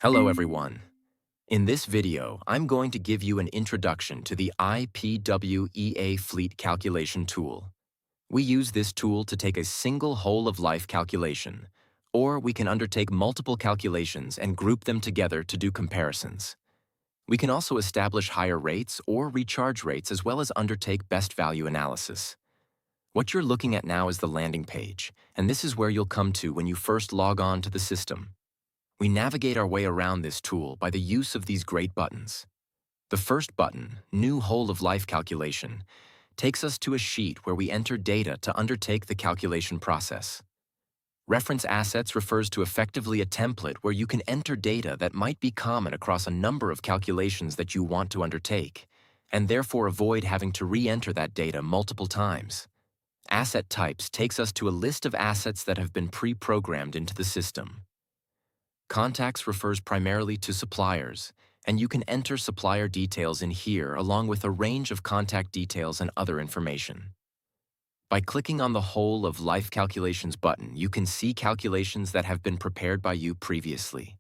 Hello everyone. In this video, I'm going to give you an introduction to the IPWEA Fleet Calculation tool. We use this tool to take a single whole-of-life calculation, or we can undertake multiple calculations and group them together to do comparisons. We can also establish higher rates or recharge rates as well as undertake best value analysis. What you're looking at now is the landing page, and this is where you'll come to when you first log on to the system. We navigate our way around this tool by the use of these great buttons. The first button, New Whole-of-Life Calculation, takes us to a sheet where we enter data to undertake the calculation process. Reference Assets refers to effectively a template where you can enter data that might be common across a number of calculations that you want to undertake, and therefore avoid having to re-enter that data multiple times. Asset Types takes us to a list of assets that have been pre-programmed into the system. Contacts refers primarily to suppliers, and you can enter supplier details in here along with a range of contact details and other information. By clicking on the Whole of Life Calculations button, you can see calculations that have been prepared by you previously.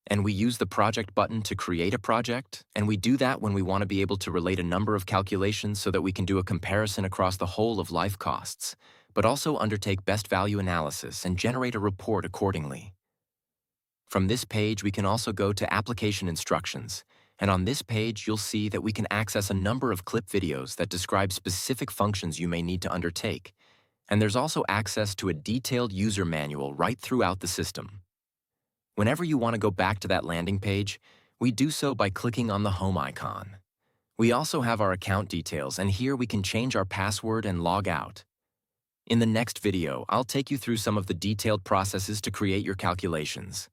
And we use the Project button to create a project, and we do that when we want to be able to relate a number of calculations so that we can do a comparison across the whole of life costs, but also undertake best value analysis and generate a report accordingly. From this page, we can also go to Application Instructions, and on this page, you'll see that we can access a number of clip videos that describe specific functions you may need to undertake, and there's also access to a detailed user manual right throughout the system. Whenever you want to go back to that landing page, we do so by clicking on the home icon. We also have our account details, and here we can change our password and log out. In the next video, I'll take you through some of the detailed processes to create your calculations.